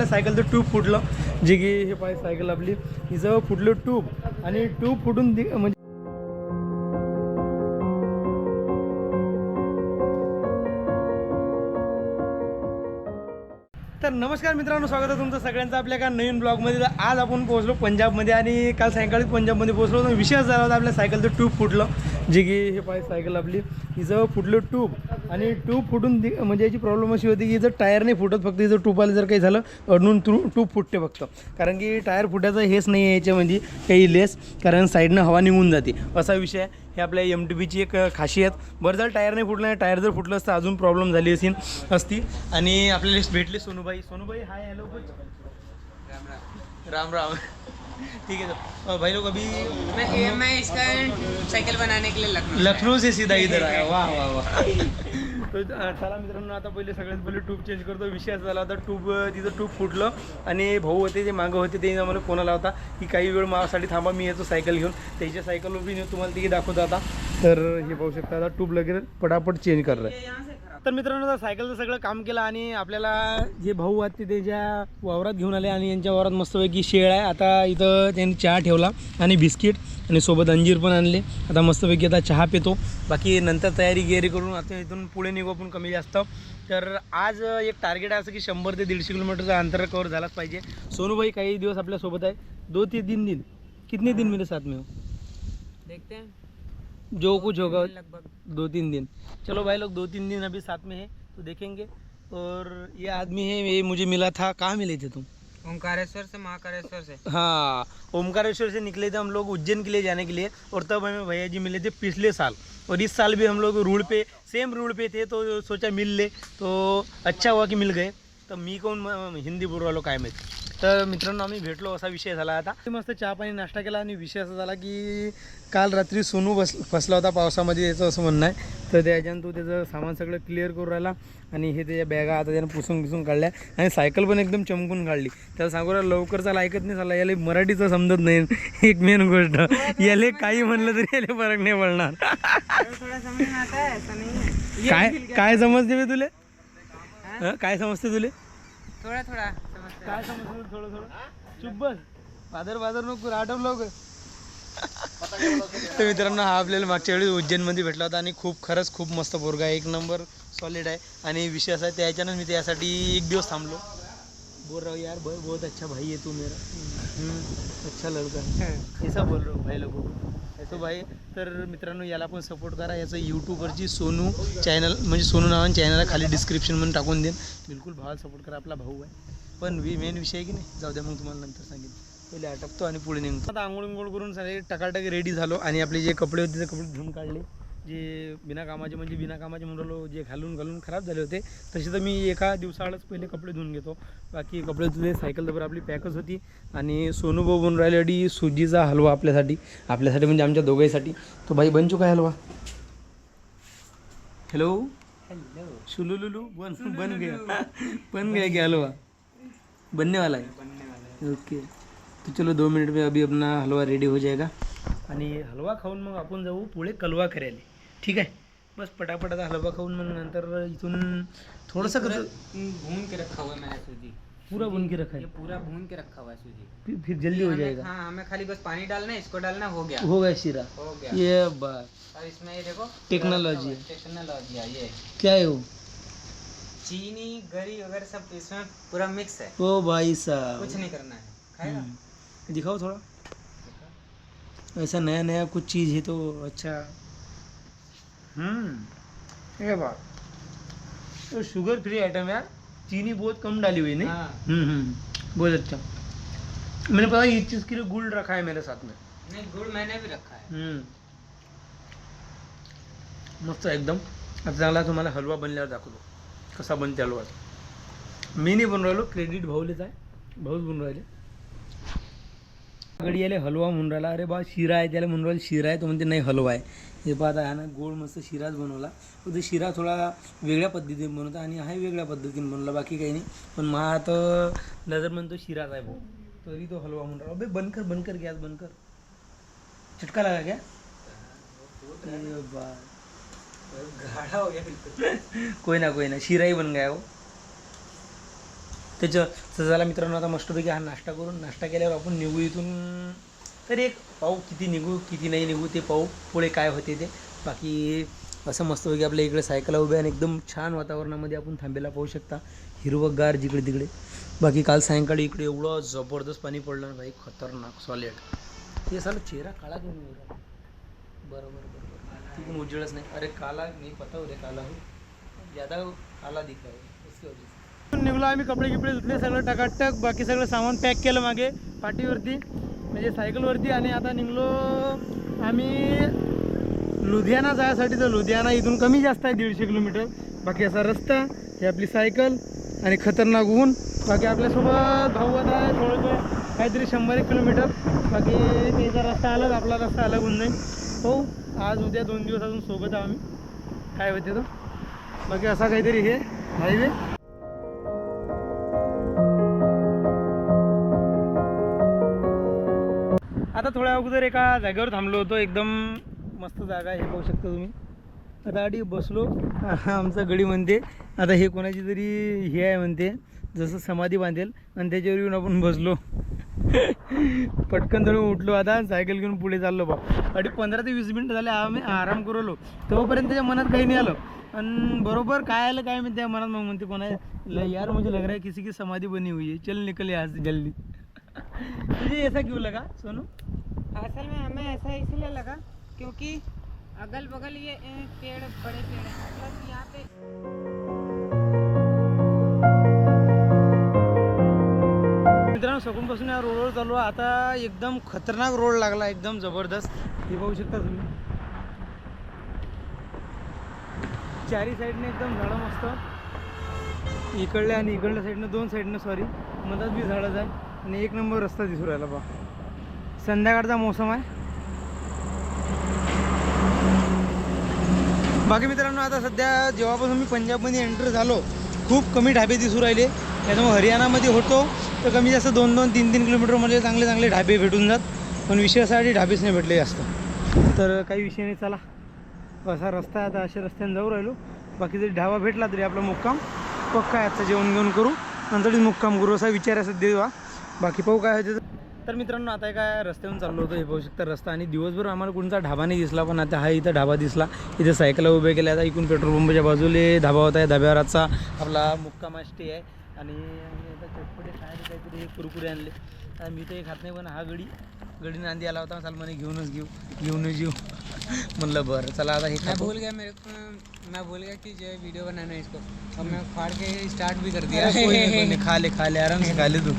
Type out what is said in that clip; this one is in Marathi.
आपल्या सायकलचं ट्यूब फुटलं, जे की हे पाय सायकल आपली हिचं फुटलं ट्यूब, आणि ट्यूब फुटून म्हणजे तर नमस्कार मित्रांनो, स्वागत आहे तुमचं सगळ्यांचं आपल्या एका नवीन ब्लॉगमध्ये. तर आज आपण पोहोचलो पंजाबमध्ये, आणि काल सायंकाळी पंजाबमध्ये पोहोचलो. तर विषय झाला होता आपल्या सायकलचं ट्यूब फुटलं, जे की हे पाय सायकल आपली हिचं फुटलं ट्यूब, आणि ट्यूब फुटून म्हणजे याची प्रॉब्लेम अशी होती की हिचं टायर नाही फुटत, फक्त हिचं ट्यूबला जर काही झालं अडून ट्यूब फुटते फक्त. कारण की टायर फुटायचं हेच नाही आहे याच्यामध्ये काही लेस, कारण साईडनं हवा निघून जाते, असा विषय आहे. हे आपल्या MTBची एक खासियत. बरं झालं टायर नाही फुटलं, टायर जर फुटलं असतं अजून प्रॉब्लेम झाली असती. आणि आपल्याला भेटले सोनूबाई. हाय हॅलो कुछ. राम राम. ठीक है तो भाई लोग अभी मैं इसका साइकिल बनाने के लिए लखनऊ से सीधा इधर आया. वाह वाह वाह. तो चला मित्रांनो, आता सगळ्यात पहिले ट्यूब चेंज करतो. विषय असा झाला होता, तिथं ट्यूब फुटलं, आणि भाऊ होते जे मागं होते ते आम्हाला फोन आला होता की काही वेळ माझ्यासाठी थांबा, मी येतो सायकल घेऊन. त्याच्या सायकलवर बी नेऊ तुम्हाला, ते दाखवतो आता. तर हे पाहू शकता, आता ट्यूब लगेच पटापट चेंज करत आहे. तर मित्रांनो, आता सायकलचं सगळं काम केलं, आणि आपल्याला जे भाऊ आहेत ते त्याच्या वावरात घेऊन आले, आणि यांच्या वावरात मस्तपैकी शेळ आहे. आता इथं त्यांनी चहा ठेवला आणि बिस्किट, आणि सोबत अंजीर पण आणले. आता मस्तपैकी आता चहा पितो, बाकी नंतर तयारी करून आता इथून पुढे निघू आपण कमी जास्त. तर आज एक टार्गेट आहे असं की 100 ते 150 किलोमीटरचा अंतर कवर झालाच पाहिजे. सोनूभाई काही दिवस आपल्यासोबत आहे, 2 ते 3 दिन. कितने दिन मेरे साथ में हो? देखते हैं जो कुछ होगा लगभग 2-3 दिन. चलो भाई लोग 2-3 दिन अभी साथ में है तो देखेंगे. और ये आदमी है, ये मुझे मिला था. कहाँ मिले थे तुम? ओंकारेश्वर से, महाकालेश्वर से. हाँ, ओमकारेश्वर से निकले थे हम लोग उज्जैन के लिए जाने के लिए. और तब हमें भैया जी मिले थे पिछले साल, और इस साल भी हम लोग सेम रूट पे थे, तो सोचा मिल ले, तो अच्छा हुआ कि मिल गए. तर मी कोण हिंदी बोलू राहिलो काय माहिती. तर मित्रांनो, आम्ही भेटलो, असा विषय झाला. आता मस्त चहा पाणी नाश्ता केला, आणि विषय असा झाला की काल रात्री सोनू फसला होता पावसामध्ये, याचं असं म्हणणं आहे. तर त्याच्यानं तो त्याचं सामान सगळं क्लिअर करून राहिला, आणि हे त्याच्या बॅगा आता त्यानं पुसून काढल्या, आणि सायकल पण एकदम चमकून काढली. त्याला सांगू राहिला लवकर चाल, ऐकत नाही चालला. याला मराठीचं समजत नाही. एक मेन गोष्ट, याले काही म्हणलं तरी याला फरक नाही पडणार. काय समजते बे तुले? काय समजते तुले? थोड़ा काय समजते थोडं चुप बस. बाजार नको आठव लवकर. तर मित्रांनो, हा आपल्याला मागच्या वेळी उज्जैनमध्ये भेटला होता, आणि खरंच खूप मस्त पोरगा आहे, एक नंबर सॉलिड आहे. आणि विषय असा आहे, त्याच्यानं मी त्यासाठी एक दिवस थांबलो. बोल रहा हूँ यार, बहुत अच्छा भाई है तू मेरा. अच्छा लड़का है, ऐसा बोल रहा हूँ भाई लोगों को. तो भाई, तर मित्रांनो, याला पण सपोर्ट करा. याचं यूट्यूबवरची सोनू चॅनल, म्हणजे सोनू नावानं चॅनल आहे, खाली डिस्क्रिप्शनमध्ये टाकून देईन. बिलकुल भावाला सपोर्ट करा, आपला भाऊ आहे. पण मेन विषय आहे की नाही, जाऊ द्या, मग तुम्हाला नंतर सांगेन. पहिले आटपतो आणि पुढे निघतो. आता आंघोळ करून सगळे टकाटक रेडी झालो, आणि आपले जे कपडे होते ते कपडे धुवून काढले, जे बिना कामाचे म्हणून राहिलो, जे घालून खराब झाले होते. तसे तर मी एका दिवसाआडच पहिले कपडे धुवून घेतो. बाकी कपडे धुतले, सायकल तर आपली पॅकच होती. आणि सोनूभाऊ बनून राहिलेली सुजीचा हलवा आपल्यासाठी म्हणजे आमच्या दोघांसाठी. तो भाई बन चुका है हलवा. हेलो शुलुलुलू बन गया क्या हलवा? बनने वाला है. ओके, तो चलो 2 मिनट में अभी अपना हलवा रेडी हो जाएगा, आणि हलवा खाऊन मग आपण जाऊ पुढे कलवा करायला. ठीक आहे, बस पटापट आता हलवा खाऊन मग नंतर इथून थोडंसं भून के रखा हुआ है मैंने सूजी. पूरा भून के रखा है, ये पूरा भून के रखा हुआ है सूजी. फिर जल्दी हो जाएगा. हाँ, हमें खाली बस पानी डालना है, इसको डालना, हो गया शीरा. हो गया. ये बात और इसमें ये देखो टेक्नोलॉजी है. ये क्या है वो? चीनी गरी वगैरह सब इसमें पूरा मिक्स है. ओ भाई साहब, कुछ नहीं करना है. खाएगा? दिखाओ थोड़ा. ऐसा नया कुछ चीज़ है तो अच्छा. ये बात तो शुगर फ्री आइटम यार, चीनी बहुत कम डाली हुई नहीं. हाँ. बहुत अच्छा. मैंने पता इस चीज़ के लिए गुड़ रखा है मेरे साथ में. नहीं, गुड़ मैंने भी रखा है. मस्त एकदम. आता चांगला तुम्हाला हलवा बनल्यावर दाखवतो कसा बनते हलवा. मी नाही बनवून राहिलो, क्रेडिट भाऊलेच आहे, भाऊच बनवून राहिले. गडी याले हलवा म्हणून राहिला. अरे बा शिरा आहे, त्याला म्हणून राहिला शिरा आहे, तो म्हणते नाही हलवा आहे. हे पाहता हा ना, गोड मस्त शिराच बनवला. तो शिरा थोडा वेगळ्या पद्धतीने बनवता, आणि हा वेगळ्या पद्धतीने बनवला, बाकी काही नाही. पण मा आता नजर म्हणतो शिराच आहे भाऊ, तरी तो हलवा म्हणून राहिला. अबे बंद कर गॅस बंद कर. चटका लगा क्या? गाढ़ा हो गया बिल्कुल. कोई ना शीरा ही बन गया वो. तर झाला मित्रांनो, आता मस्तपैकी हा नाश्ता करून नाश्ता केल्यावर आपण निघू इथून. तर एक पाहू किती निघू किती नाही निघू ते पाहू, पुढे काय होते ते. बाकी असं मस्तपैकी आपल्या इकडे सायकल उभ्या आणि एकदम छान वातावरणामध्ये आपण थांबायला पाहू शकता, हिरवंगार जिकडे तिकडे. बाकी काल सायंकाळी इकडे एवढं जबरदस्त पाणी पडलं ना भाई, खतरनाक सॉलिड. ते साला चेहरा काळा घेऊन येऊ. बरोबर ती पण उज्जळच नाही. अरे काला नाही पता हो रे, काला हो ज्यादा काला दिख रहा है इसकी वजह से. निघलो आम्ही, कपडे गिपडे धुतले सगळं टकाटक, बाकी सगळं सामान पॅक केलं मागे पाठीवरती म्हणजे सायकलवरती. आणि आता निघलो आम्ही लुधियाना जायसाठी. तर लुधियाना इथून कमी जास्त आहे 150 किलोमीटर. बाकी असा रस्ता, हे आपली सायकल आणि खतरनाक ऊन. बाकी आपल्यासोबत भाऊ आता आहे थोडं काहीतरी 100 किलोमीटर. बाकी त्याचा रस्ता अलग, आपला रस्ता अलग होऊन जाईल. हो आज उद्या 2 दिवस अजून सोबत आहे आम्ही, काय होते तो. बाकी असा काहीतरी हे हायवे. आता थोड्या अगोदर एका जागेवर थांबलो होतो, एकदम मस्त जागा आहे, हे पाहू शकता तुम्ही. आता आधी बसलो, आमचा गडी म्हणते आता हे कोणाची तरी हे आहे म्हणते, जसं समाधी बांधेल, आणि त्याच्यावर येऊन आपण बसलो. पटकन धरून उठलो, आता सायकल घेऊन पुढे चाललो बा. 15 ते 20 मिनटं झाले आम्ही आराम करवलो, तोपर्यंत त्याच्या मनात काही नाही आलं. आणि बरोबर काय आलं काय म्हणते त्या मनात, मग म्हणते कोणा यार मुझे लग रहा है किसी की समाधी बनी हुई है, चल निकल यहाँ से जल्दी. तुझे ऐसा क्यों लगा सोनू? असल में हमें ऐसा इसलिए लगा क्योंकि अगल बगल ये पेड़ बड़े पेड़ हैं, प्लस यहाँ पे मित्रांनो सकाळपासून या रोडवर चालू आहे. आता एकदम खतरनाक रोड लागला, एकदम जबरदस्त. हे पाहू शकता तुम्ही, चारी साईडने एकदम झाडं मस्त, इकडल्या आणि इकडल्या साईडनं 2 साईडनं सॉरी मधात बी झाडच आहे. आणि एक नंबर रस्ता दिसू राहिला बा. संध्याकाळचा मोसम आहे. बाकी मित्रांनो आता सध्या जेव्हापासून मी पंजाबमध्ये एंटर झालो, खूप कमी ढाबे दिसू राहिले. त्याच्यामुळे हरियाणामध्ये होतो तर कमी जास्त 2-2, 3-3 किलोमीटरमध्ये चांगले चांगले ढाबे भेटून जात, पण विषयासाठी ढाबेच नाही भेटले जास्त. तर काही विषय नाही, चला असा रस्ता आहे, आता अशा रस्त्याने जाऊ राहिलो. बाकी जरी ढाबा भेटला तरी आपला मुक्काम पक्का आहे, आजचं जेवण घेऊन करू नंतरच मुक्काम करू असा विचार आहे सध्या. बाकी पाहू काय होते. तर मित्रांनो आता काय रस्त्यावरून चाललो होतो, हे पाहू शकता रस्ता. आणि दिवसभर आम्हाला कोणता ढाबा नाही दिसला, पण आता हा इथं ढाबा दिसला. इथे सायकल उभे केल्या. आता इकडून पेट्रोल पंपाच्या बाजूले ढाबा होता आहे, धाब्यावर आजचा आपला मुक्कामा स्टे आहे. आणि आम्ही आता चटपटे खायला काहीतरी कुरकुरे आणले. मी तर खात नाही, पण हा गडी नांदी आला होता, चाल म्हणे घेऊनच येऊ म्हणलं बरं चला आता हे. मैं भूल गया कि जो वीडियो बनाना है इसको, और मैं फाड़ के स्टार्ट भी कर दिया. खा ले आराम से खा ले तू.